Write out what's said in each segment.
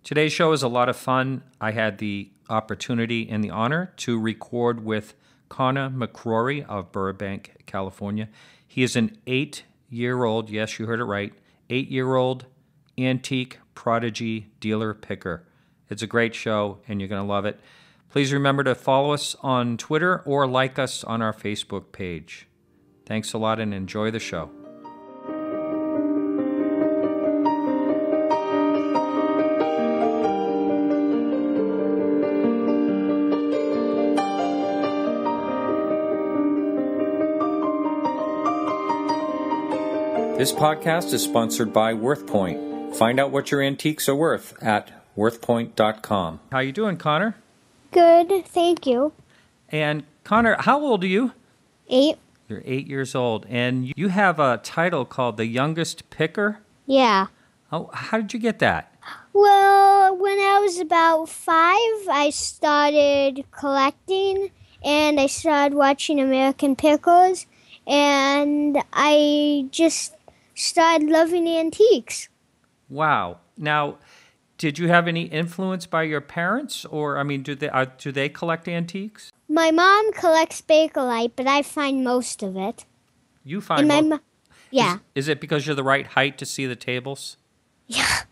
Today's show is a lot of fun. I had the opportunity and the honor to record with Connor McCrory of Burbank, California. He is an 8-year-old, yes, you heard it right, 8-year-old antique prodigy dealer picker. It's a great show, and you're going to love it. Please remember to follow us on Twitter or like us on our Facebook page. Thanks a lot and enjoy the show. This podcast is sponsored by WorthPoint. Find out what your antiques are worth at worthpoint.com. How you doing, Connor? Good, thank you. And Connor, how old are you? 8. You're 8 years old, and you have a title called The Youngest Picker? Yeah. Oh, how did you get that? Well, when I was about 5, I started collecting, and I started watching American Pickers, and I just started loving antiques. Wow. Now, did you have any influence by your parents, or do they collect antiques? My mom collects Bakelite, but I find most of it. You find yeah. Is it because you're the right height to see the tables? Yeah.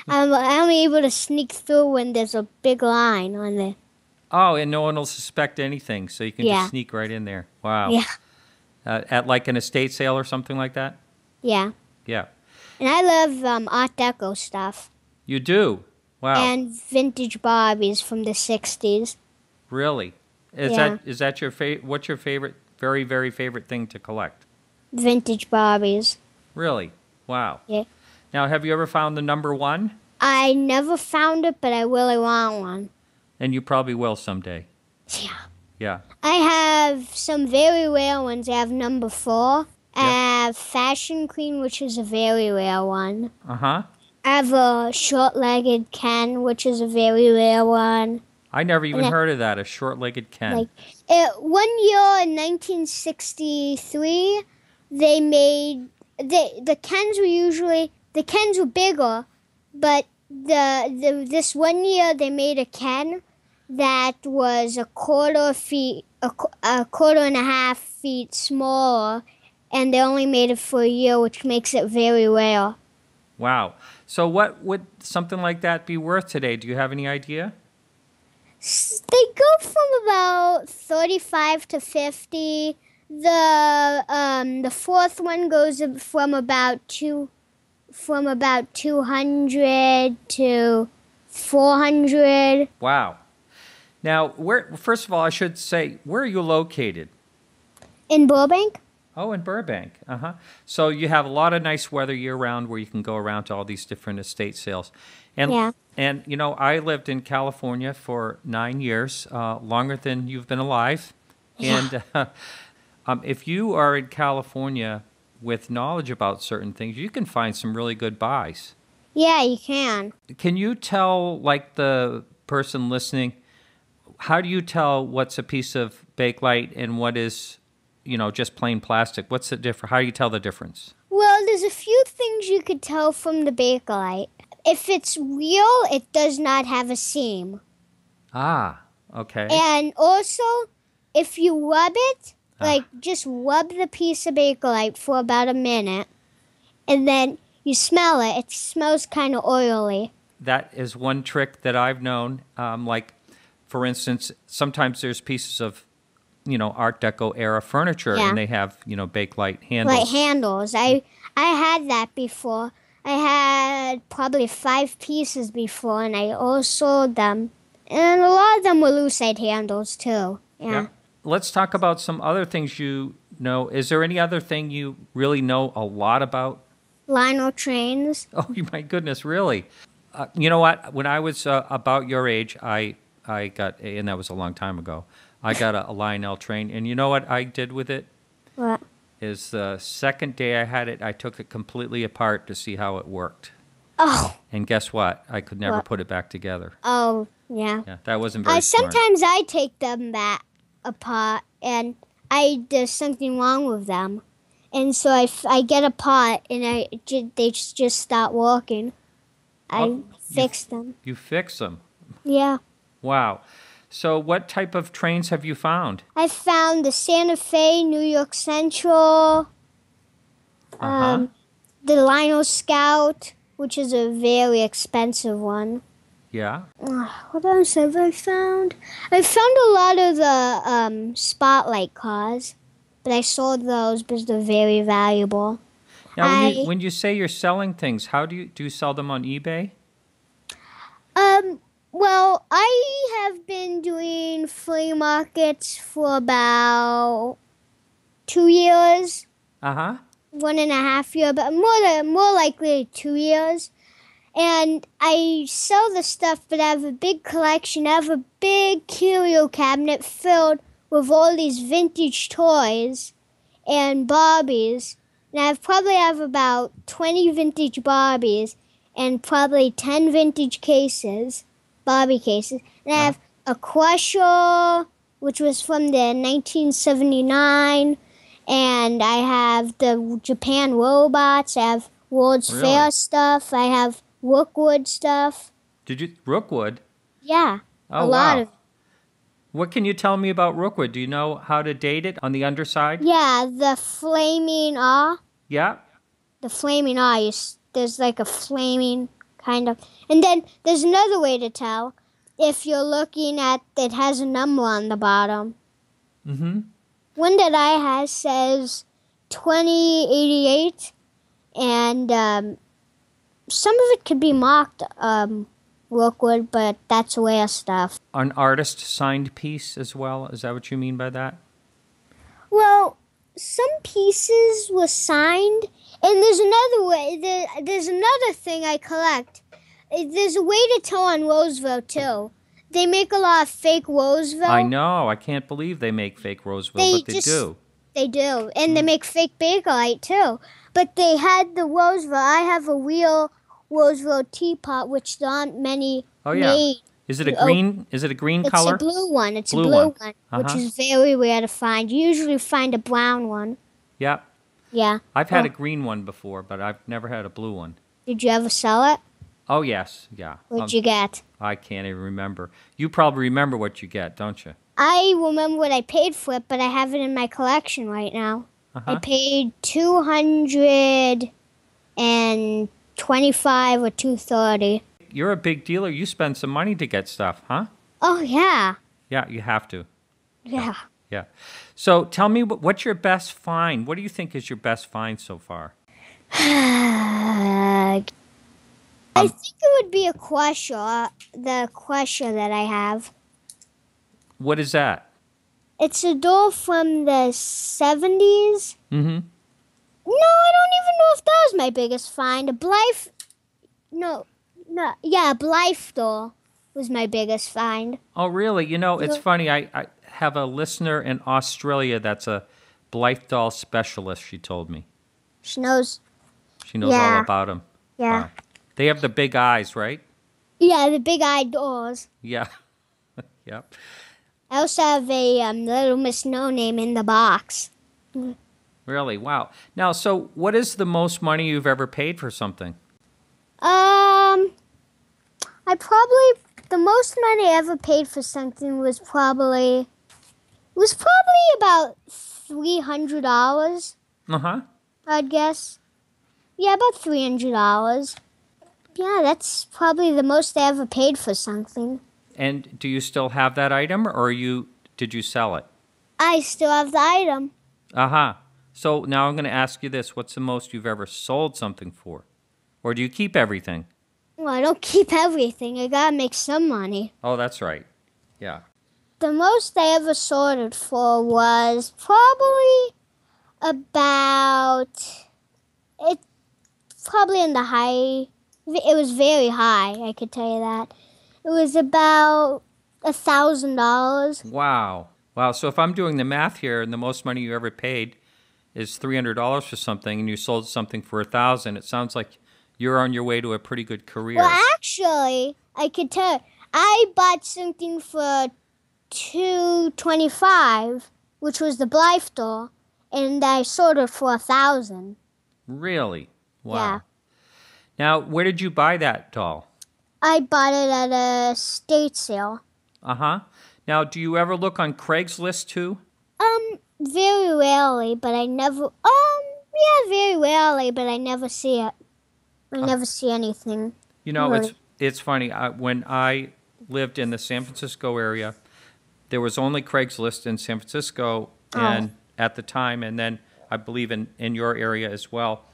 I'm able to sneak through when there's a big line on there. Oh, and no one will suspect anything, so you can just sneak right in there. Wow. Yeah. At like an estate sale or something like that? Yeah. Yeah. And I love Art Deco stuff. You do? Wow. And vintage Barbies from the 60s. Really? Is that your what's your favorite, very, very favorite thing to collect? Vintage Barbies. Really? Wow. Yeah. Now, have you ever found the number one? I never found it, but I really want one. And you probably will someday. Yeah. Yeah. I have some very rare ones. I have number 4. I have Fashion Queen, which is a very rare one. Uh-huh. I have a short-legged Ken, which is a very rare one. I never even heard of that, a short-legged Ken. One year in 1963, they made... The Kens were bigger, but this one year they made a Ken that was a quarter and a half feet smaller, and they only made it for a year, which makes it very rare. Wow. So what would something like that be worth today? Do you have any idea? They go from about 35 to 50. The fourth one goes from about 200 to 400. Wow. Now, first of all, I should say, where are you located? In Burbank. Oh, in Burbank. Uh-huh. So you have a lot of nice weather year-round where you can go around to all these different estate sales. And, And, I lived in California for 9 years, longer than you've been alive. Yeah. And if you are in California with knowledge about certain things, you can find some really good buys. Yeah, you can. Can you tell, like the person listening, how do you tell what's a piece of Bakelite and what is... just plain plastic? What's the difference? How do you tell the difference? Well, there's a few things you could tell from the Bakelite. If it's real, it does not have a seam. Ah, okay. And also, if you rub it, just rub the piece of Bakelite for about a minute, and then you smell it. It smells kind of oily. That is one trick that I've known. For instance, sometimes there's pieces of Art Deco era furniture, and they have, Bakelite handles. Like handles. I had that before. I had probably 5 pieces before, and I all sold them. And a lot of them were lucite handles, too. Yeah. Let's talk about some other things you know. Is there any other thing you really know a lot about? Lionel Trains. Oh, my goodness, really? You know what? When I was about your age, I got, and that was a long time ago, I got a Lionel Train, and you know what I did with it? What? Is the second day I had it, I took it completely apart to see how it worked. Oh. And guess what? I could never put it back together. Oh, yeah. Yeah, that wasn't very smart. Sometimes I take them back apart, and there's something wrong with them. And so I get apart, and they just start working. I fixed them. You fix them. Yeah. Wow. So what type of trains have you found? I found the Santa Fe, New York Central, the Lionel Scout, which is a very expensive one. Yeah. What else have I found? I found a lot of the Spotlight cars, but I sold those because they're very valuable. Now, when you say you're selling things, how do you sell them on eBay? Well, I have been doing flea markets for about 2 years. 1.5 years, but more likely 2 years. And I sell the stuff, but I have a big collection. I have a big curio cabinet filled with all these vintage toys and Barbies. And I probably have about 20 vintage Barbies and probably 10 vintage Barbie cases. And I have a Crusher, which was from the 1979. And I have the Japan robots. I have World's Fair stuff. I have Rookwood stuff. Rookwood? Yeah, a lot of it. What can you tell me about Rookwood? Do you know how to date it on the underside? Yeah, the flaming R. Yeah. The flaming R, there's like a flaming kind of. And then there's another way to tell. If you're looking at, it has a number on the bottom. One that I have says 2088, and some of it could be marked Rookwood, but that's rare stuff. An artist signed piece as well? Is that what you mean by that? Well, some pieces were signed, and there's another way. There's another thing I collect. There's a way to tell on Roosevelt, too. They make a lot of fake Roosevelt. I know. I can't believe they make fake Roosevelt, but they do. They do. And they make fake Bakelite, too. But they had the Roosevelt. I have a real Roosevelt teapot, which there aren't many made. Is it a green? Is it a green color? It's a blue one. It's a blue one, which is very rare to find. You usually find a brown one. Yep. Yeah. I've had a green one before, but I've never had a blue one. Did you ever sell it? Oh, yes. Yeah. What'd you get? I can't even remember. You probably remember what you get, don't you? I remember what I paid for it, but I have it in my collection right now. I paid $225 or $230. You're a big dealer. You spend some money to get stuff, huh? Oh, yeah. Yeah, you have to. Yeah. Yeah. So tell me, what's your best find? What do you think is your best find so far? I think it would be a Crusher, the Crusher that I have. What is that? It's a doll from the 70s. No, I don't even know if that was my biggest find. A Blythe doll was my biggest find. Oh, really? You know, it's funny. I have a listener in Australia that's a Blythe doll specialist, she told me. She knows all about them. Yeah. Wow. They have the big eyes, right? Yeah, the big-eyed dolls. Yeah. Yep. I also have a Little Miss No Name in the box. Really? Wow. Now, so what is the most money you've ever paid for something? The most money I ever paid for something was probably about $300. I'd guess. Yeah, about $300. Yeah, that's probably the most I ever paid for something. And do you still have that item, or did you sell it? I still have the item. So now I'm going to ask you this. What's the most you've ever sold something for? Or do you keep everything? Well, I don't keep everything. I got to make some money. Oh, that's right. Yeah. The most I ever sold it for was probably probably in the high. It was very high, I could tell you that. It was about $1,000. Wow. So if I'm doing the math here, and the most money you ever paid is $300 for something, and you sold something for $1,000, it sounds like you're on your way to a pretty good career. Well, actually, I could tell. I bought something for $225, which was the Blythe doll, and I sold it for $1,000. Really? Wow. Yeah. Now, where did you buy that doll? I bought it at a estate sale. Uh-huh. Now, do you ever look on Craigslist too? Very rarely, but I never. Yeah, very rarely, but I never see it. I never see anything. You know, Really. it's funny. When I lived in the San Francisco area, there was only Craigslist in San Francisco and at the time, and then I believe in your area as well.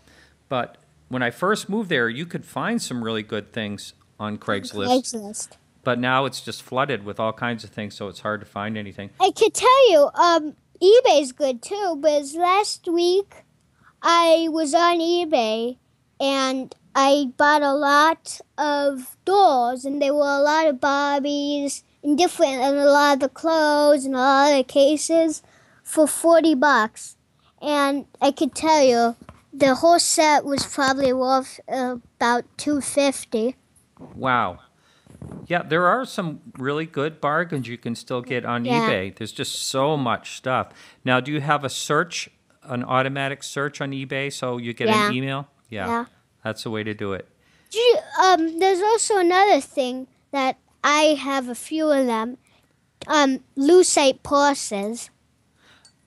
But when I first moved there, you could find some really good things on Craigslist. But now it's just flooded with all kinds of things, so it's hard to find anything. I could tell you, eBay's good too, because last week I was on eBay and I bought a lot of dolls, and there were a lot of Barbies and a lot of the clothes and a lot of the cases for $40. And I could tell you, the whole set was probably worth about $250. Wow. Yeah, there are some really good bargains you can still get on eBay. There's just so much stuff. Now, do you have an automatic search on eBay so you get an email? Yeah. That's the way to do it. There's also another thing that I have a few of them. Lucite purses.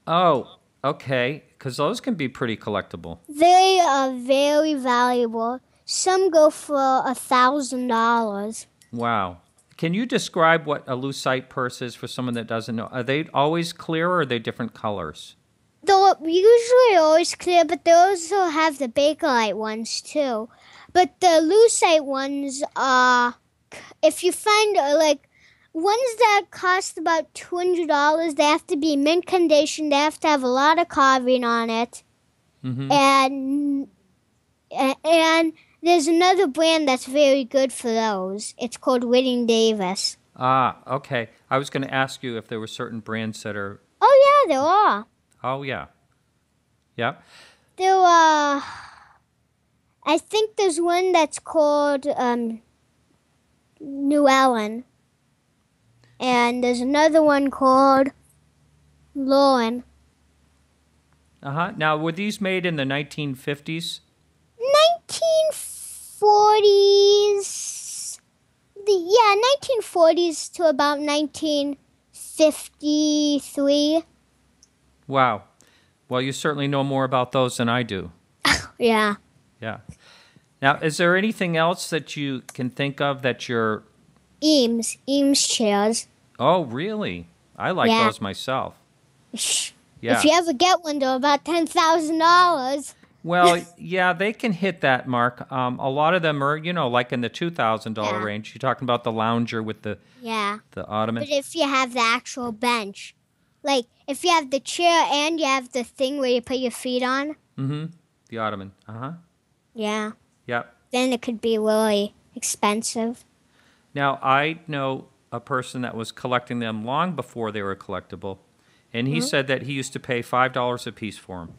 Oh, okay. Because those can be pretty collectible. They are very valuable. Some go for $1,000. Wow. Can you describe what a lucite purse is for someone that doesn't know? Are they always clear or are they different colors? They're usually always clear, but they also have the Bakelite ones too. But the lucite ones are, if you find ones that cost about $200, they have to be mint condition. They have to have a lot of carving on it. Mm-hmm. And there's another brand that's very good for those. It's called Whitting Davis. Ah, okay. I was going to ask you if there were certain brands that are... Oh, yeah, there are. Oh, yeah. Yeah. There are... I think there's one that's called New Ellen. And there's another one called Lauren. Uh-huh. Now, were these made in the 1950s? 1940s. 1940s to about 1953. Wow. Well, you certainly know more about those than I do. Yeah. Yeah. Now, is there anything else that you can think of that you're... Eames chairs. Oh, really? I like those myself. Yeah. If you ever get one, they're about $10,000. Well, yeah, they can hit that mark. A lot of them are, like in the $2,000 range. You're talking about the lounger with the ottoman. But if you have the actual bench, like if you have the chair and you have the thing where you put your feet on. Mm-hmm. The ottoman. Uh-huh. Yeah. Yep. Then it could be really expensive. Now, I know a person that was collecting them long before they were collectible, and he said that he used to pay $5 a piece for them.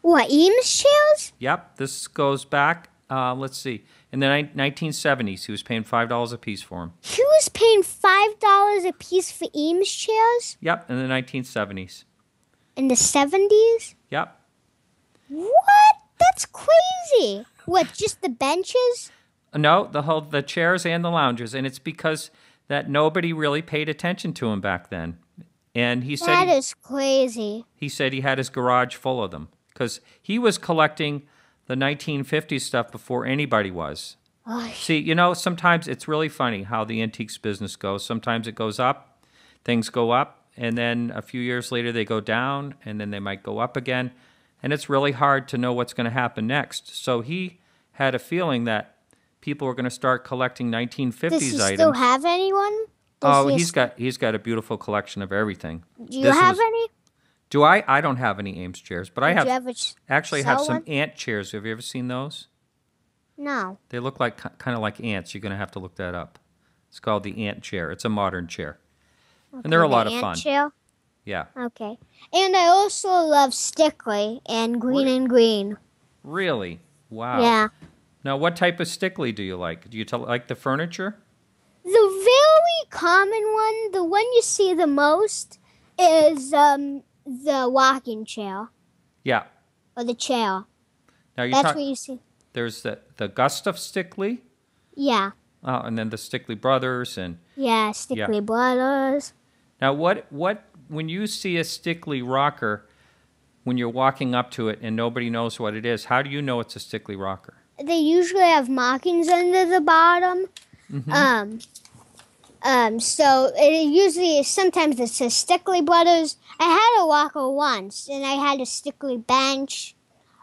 What, Eames chairs? Yep, this goes back, let's see, in the 1970s, he was paying $5 a piece for them. He was paying $5 a piece for Eames chairs? Yep, in the 1970s. In the 70s? Yep. What? That's crazy. What, just the benches? No, the chairs and the loungers, and it's because that nobody really paid attention to him back then. And he said that is crazy. He said he had his garage full of them because he was collecting the 1950s stuff before anybody was. See, sometimes it's really funny how the antiques business goes. Sometimes it goes up, things go up, and then a few years later they go down, and then they might go up again. And it's really hard to know what's going to happen next. So he had a feeling that people were going to start collecting 1950s items. Does he still have anyone? He's got a beautiful collection of everything. Do you have any? Do I? I don't have any Ames chairs, but I have some one? ant chairs. Have you ever seen those? No. They look like kind of like ants. You're going to have to look that up. It's called the ant chair. It's a modern chair. Okay, and they're a lot of fun. Chair? Yeah. Okay. And I also love Stickley and Green and Green. Really? Wow. Yeah. Now, what type of Stickley do you like? Do you like the furniture? The very common one, the one you see the most, is the rocking chair. Yeah. Or the chair. Now That's what you see. There's the Gustav Stickley. Yeah. And then the Stickley brothers and Yeah, Stickley brothers. Now, what when you see a Stickley rocker, when you're walking up to it and nobody knows what it is, how do you know it's a Stickley rocker? They usually have markings under the bottom. Mm-hmm. So it usually sometimes it says Stickley Brothers. I had a rocker once, and I had a Stickley bench.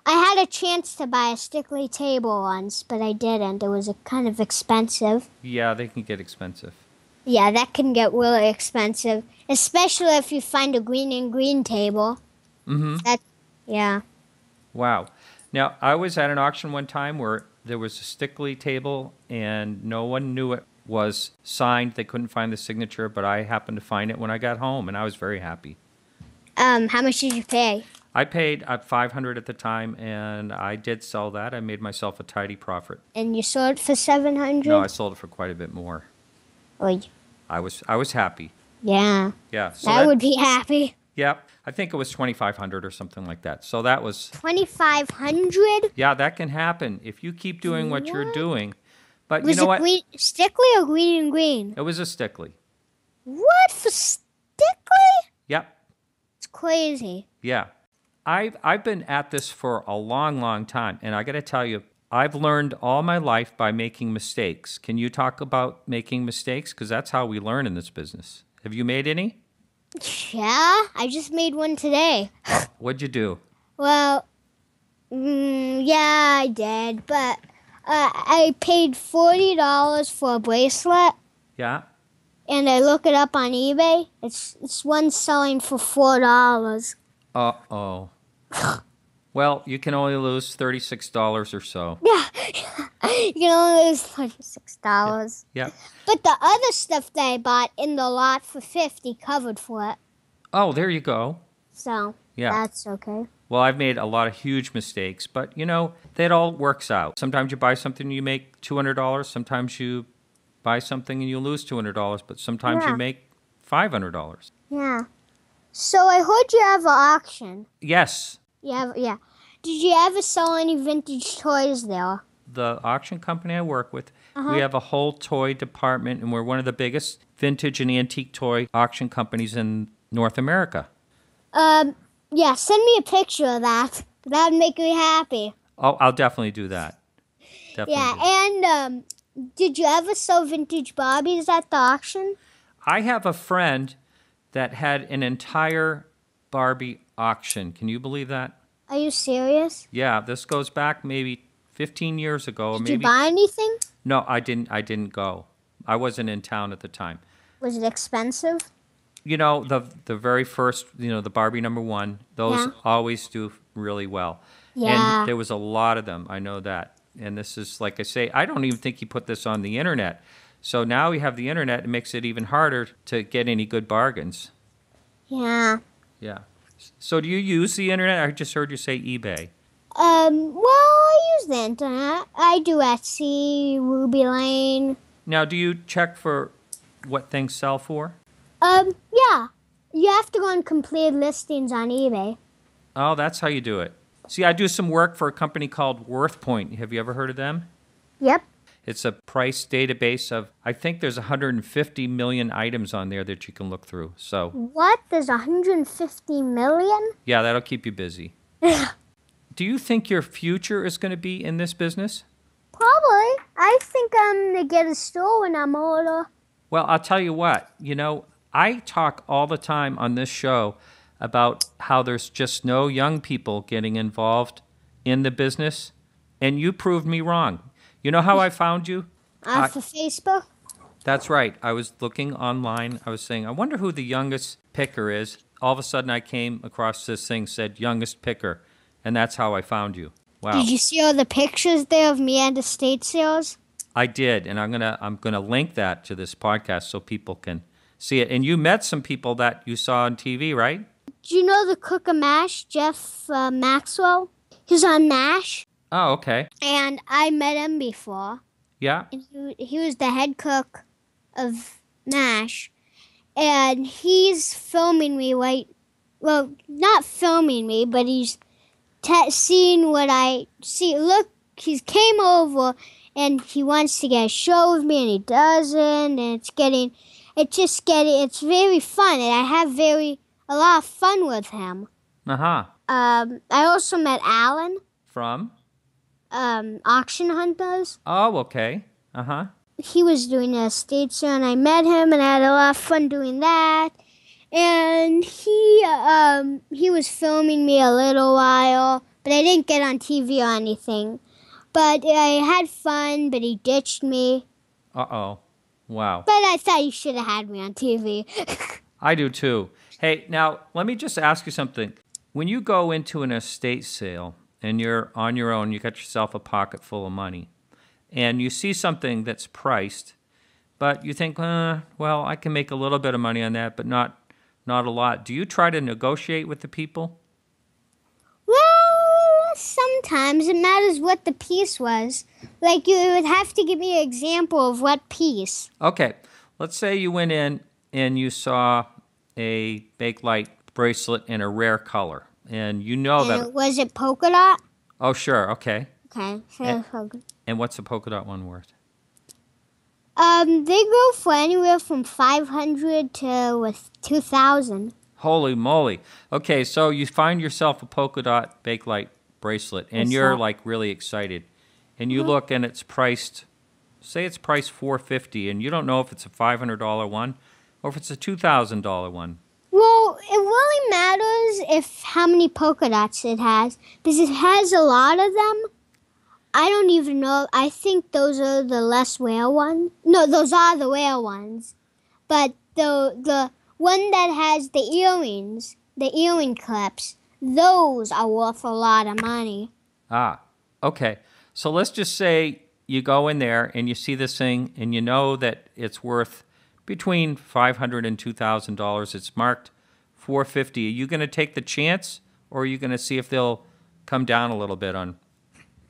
I had a chance to buy a Stickley table once, but I didn't. It was kind of expensive. Yeah, they can get expensive. Yeah, that can get really expensive, especially if you find a green and green table. Mm-hmm. Yeah. Wow. Now, I was at an auction one time where there was a Stickley table, and no one knew it was signed. They couldn't find the signature, but I happened to find it when I got home, and I was very happy. How much did you pay? I paid $500 at the time, and I did sell that. I made myself a tidy profit. And you sold it for $700? No, I sold it for quite a bit more. Oh, I was happy. yeah. Yeah. So I would be happy. Yep. I think it was $2,500 or something like that. So that was $2,500? Yeah, that can happen if you keep doing what you're doing. But Was you know what? it Stickley or green and green? It was a Stickley. What, for Stickley? Yep. It's crazy. Yeah. I've been at this for a long, long time, and I got to tell you, I've learned all my life by making mistakes. Can you talk about making mistakes? Because that's how we learn in this business. Have you made any? Yeah, I just made one today. What'd you do? Well, yeah, I did, but I paid $40 for a bracelet, Yeah. and I look it up on eBay. It's one selling for $4. Uh-oh. Well, you can only lose $36 or so. Yeah, you can only lose $36. Yeah. But the other stuff that I bought in the lot for $50 covered for it. Oh, there you go. So Yeah. that's okay. Well, I've made a lot of huge mistakes, but, that all works out. Sometimes you buy something and you make $200. Sometimes you buy something and you lose $200, but sometimes you make $500. Yeah. So I heard you have an auction. Yes. Yeah. Did you ever sell any vintage toys there? The auction company I work with, we have a whole toy department, and we're one of the biggest vintage and antique toy auction companies in North America. Yeah, send me a picture of that. That'd make me happy. Oh, I'll definitely do that. Definitely. Yeah, and did you ever sell vintage Barbies at the auction? I have a friend that had an entire Barbie auction. Can you believe that? Are you serious? Yeah, this goes back maybe 15 years ago. Did you buy anything? No, I didn't go. I wasn't in town at the time. Was it expensive? The very first, the Barbie #1, those always do really well. Yeah. And there was a lot of them. I know that. And this is, like I say, I don't even think he put this on the internet. So now we have the internet. It makes it even harder to get any good bargains. Yeah. Yeah. So do you use the internet? I just heard you say eBay. Well, I use the internet. I do Etsy, Ruby Lane. Now, do you check for what things sell for? Yeah. You have to go on complete listings on eBay. Oh, that's how you do it. See, I do some work for a company called WorthPoint. Have you ever heard of them? Yep. It's a price database of, I think there's 150 million items on there that you can look through. So. What? There's 150 million? Yeah, that'll keep you busy. Do you think your future is going to be in this business? Probably. I think I'm going to get a store when I'm older. Well, I'll tell you what. I talk all the time on this show about how there's just no young people getting involved in the business, and you proved me wrong. You know how I found you? Off of Facebook? That's right. I was looking online. I was saying, I wonder who the youngest picker is. All of a sudden, I came across this thing said youngest picker, and that's how I found you. Wow. Did you see all the pictures there of me at estate sales? I did, and I'm gonna link that to this podcast so people can see it. And you met some people that you saw on TV, right? Do you know the cook of MASH, Jeff Maxwell? He's on MASH. Oh, okay. And I met him before. Yeah. And he was the head cook of MASH. And he's filming me well, not filming me, but he's seeing what I see. Look came over and he wants to get a show with me and he doesn't, and it's very fun, and I have a lot of fun with him. Uh-huh. I also met Alan, From? Auction Hunters. Oh, okay. Uh-huh. He was doing a estate sale, and I met him, and I had a lot of fun doing that. And he was filming me a little while, but I didn't get on TV or anything. But I had fun, but he ditched me. Uh-oh. Wow. But I thought you should have had me on TV. I do too. Hey, now, let me just ask you something. When you go into an estate sale and you're on your own, you got yourself a pocket full of money, and you see something that's priced, but you think, well, I can make a little bit of money on that, but not a lot. Do you try to negotiate with the people? Well, sometimes it matters what the piece was. Like, you would have to give me an example of what piece. Okay, let's say you went in and you saw a Bakelite bracelet in a rare color, and you know that... Was it polka dot? Oh, sure, okay. Okay, so it was polka. And what's the polka dot one worth? They go for anywhere from $500 to $2,000. Holy moly. Okay, so you find yourself a polka dot Bakelite bracelet, and you're like really excited. And you look and it's priced, say it's priced $450, and you don't know if it's a $500 one or if it's a $2,000 one. Well, it really matters how many polka dots it has, because it has a lot of them. I don't even know. I think those are the less rare ones. No, those are the rare ones. But the one that has the earring clips, those are worth a lot of money. Ah, okay. So let's just say you go in there and you see this thing and you know that it's worth between $500 and $2,000. It's marked $450. Are you going to take the chance, or are you going to see if they'll come down a little bit on...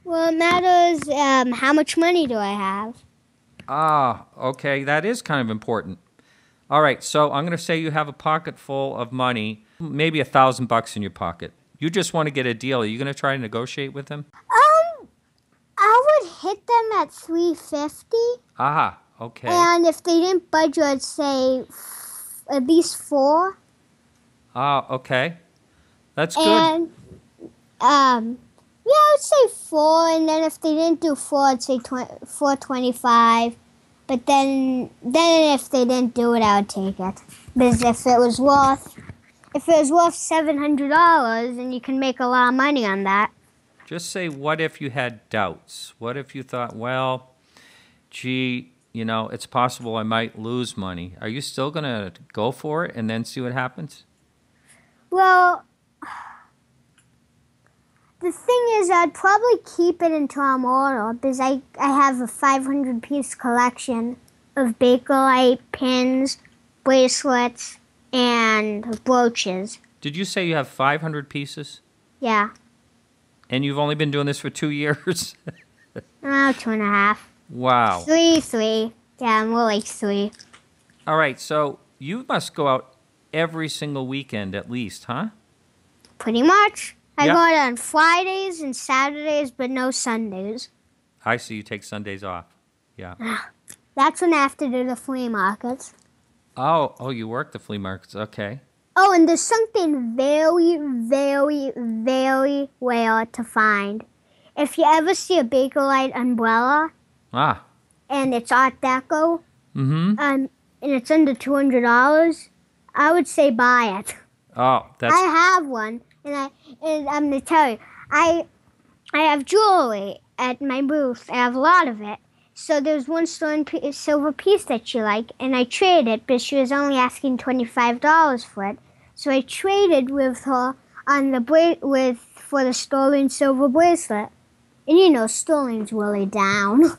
Well, it matters how much money do I have. Ah, okay. That is kind of important. All right, so I'm going to say you have a pocket full of money, maybe $1,000 in your pocket. You just want to get a deal. Are you going to try to negotiate with them? I would hit them at $350. Ah, okay. And if they didn't budge, I'd say at least $4. Ah, okay. That's good. And yeah, I would say $4, and then if they didn't do $4, I'd say $4.25. But then if they didn't do it, I would take it. Because if it was worth $700, and you can make a lot of money on that. Just say, what if you had doubts? What if you thought, well, gee, it's possible I might lose money. Are you still going to go for it and then see what happens? Well, the thing is, I'd probably keep it until I'm older, because I have a 500-piece collection of Bakelite pins, bracelets, and brooches. Did you say you have 500 pieces? Yeah. And you've only been doing this for 2 years? 2.5. Wow. 3. Yeah, more like 3. All right, so you must go out every single weekend at least, huh? Pretty much. I Yep. go out on Fridays and Saturdays, but no Sundays. I see you take Sundays off. Yeah. That's when I have to do the flea markets. Oh, you work the flea markets. Okay. Oh, and there's something very, very, very rare to find. If you ever see a Bakelite umbrella, Ah. and it's Art Deco, Mm-hmm. and it's under $200, I would say buy it. Oh, that's... I have one, and I'm going to tell you, I have jewelry at my booth. I have a lot of it. So there's one stolen silver piece that she liked, and I traded it, but she was only asking $25 for it. So I traded with her on for the stolen silver bracelet. And stolen's really down.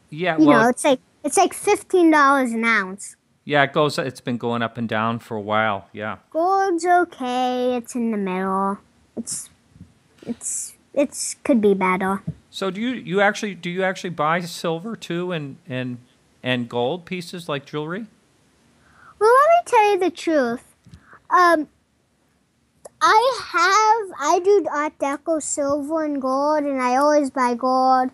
Yeah, It's like $15 an ounce. Yeah, it's been going up and down for a while. Yeah. Gold's okay. It's in the middle. It's could be better. So do you actually buy silver too and gold pieces like jewelry? Well, let me tell you the truth. I do Art Deco silver and gold, and I always buy gold.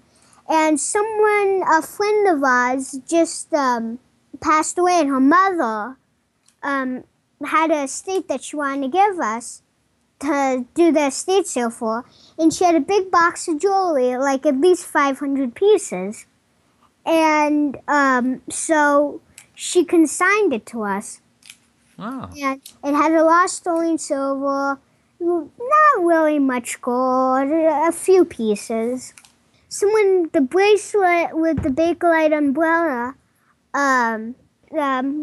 And a friend of ours, just passed away, and her mother had an estate that she wanted to give us to do the estate sale for. And she had a big box of jewelry, like at least 500 pieces. And so she consigned it to us. Wow. And it had a lot of sterling silver, not really much gold, a few pieces. So when the bracelet with the Bakelite umbrella,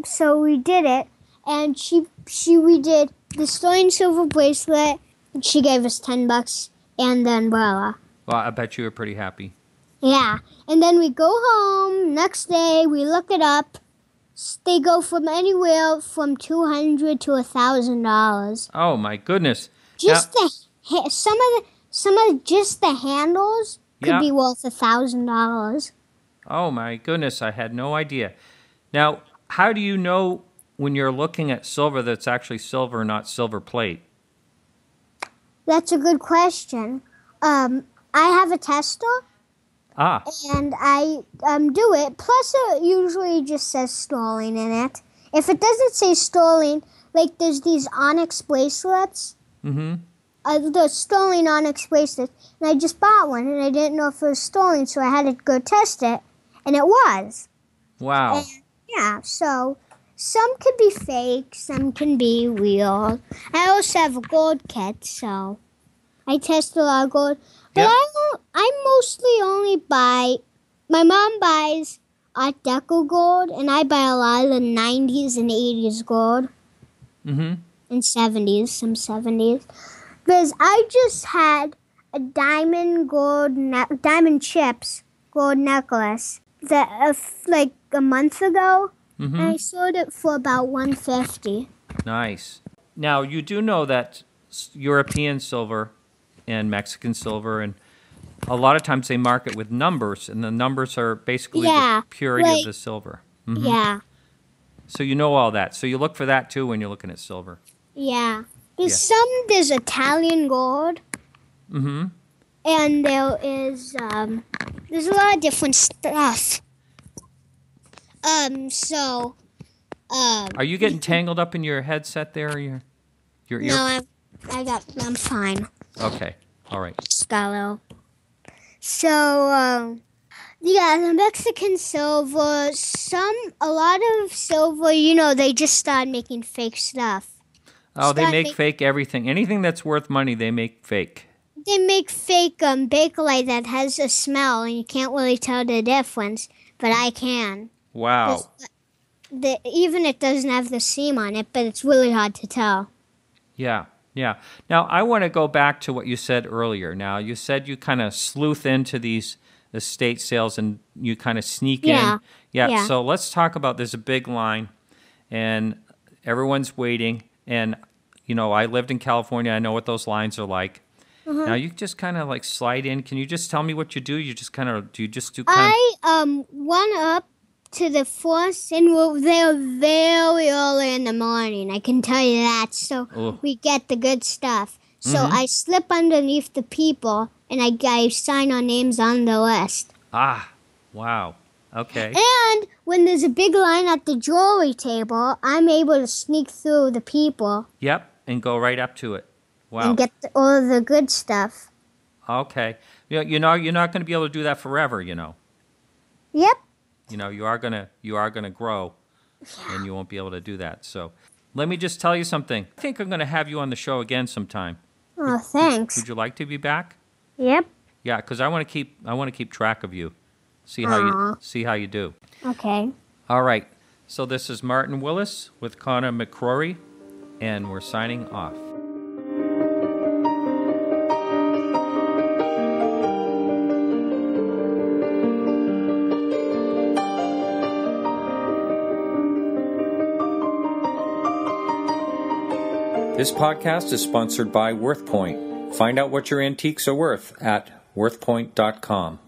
so we did it, and we did the sterling silver bracelet, and she gave us $10 and the umbrella. Well, I bet you were pretty happy. Yeah, and then we go home, next day we look it up. They go from anywhere from $200 to $1,000. Oh my goodness! Just some of just the handles could be worth $1,000. Oh my goodness! I had no idea. Now, how do you know when you're looking at silver that's actually silver, not silver plate? That's a good question. I have a tester. Ah. And I do it. Plus, it usually just says sterling in it. If it doesn't say sterling, like there's these onyx bracelets. Mm-hmm. The sterling onyx bracelets. And I just bought one, and I didn't know if it was sterling, so I had to go test it. And it was. Wow. And, yeah, so some could be fake, some can be real. I also have a gold kit, so I test a lot of gold. But I mostly only buy, my mom buys Art Deco gold, and I buy a lot of the 90s and 80s gold. Mm-hmm. And 70s, some 70s. Because I just had a diamond chips gold necklace that like a month ago. Mm-hmm. And I sold it for about $150. Nice. Now, you do know that European silver and Mexican silver, and a lot of times they mark it with numbers, and the numbers are basically the purity of the silver. Mm-hmm. Yeah. So you know all that. So you look for that too when you're looking at silver. Yeah. There's Italian gold. Mm-hmm. And there's a lot of different stuff. Are you getting tangled up in your headset there, or your ear? No, I'm fine. Okay. All right. Scalo. So, the Mexican silver, a lot of silver, they just started making fake stuff. Oh, they make fake everything. Anything that's worth money, they make fake. They make fake Bakelite that has a smell, and you can't really tell the difference, but I can. Wow. Even it doesn't have the seam on it, but it's really hard to tell. Yeah. Now, I want to go back to what you said earlier. Now, you said you kind of sleuth into these estate sales and you kind of sneak in. Yeah, so let's talk about, there's a big line, and everyone's waiting. And, I lived in California. I know what those lines are like. Mm-hmm. Now, you just kind of like slide in. Can you just tell me what you do? You just kind of, I run up to the force, and we're there very early in the morning. I can tell you that. So we get the good stuff. So I slip underneath the people, and I sign our names on the list. Ah, wow. Okay. And when there's a big line at the jewelry table, I'm able to sneak through the people. Yep, and go right up to it. Wow. And get all the good stuff. Okay. You're not going to be able to do that forever, Yep. You are gonna grow, and you won't be able to do that. So, let me just tell you something. I think I'm gonna have you on the show again sometime. Oh, thanks. Would you like to be back? Yep. Yeah, because I want to keep track of you. See how you do. Okay. All right. So this is Martin Willis with Connor McCrory, and we're signing off. This podcast is sponsored by WorthPoint. Find out what your antiques are worth at worthpoint.com.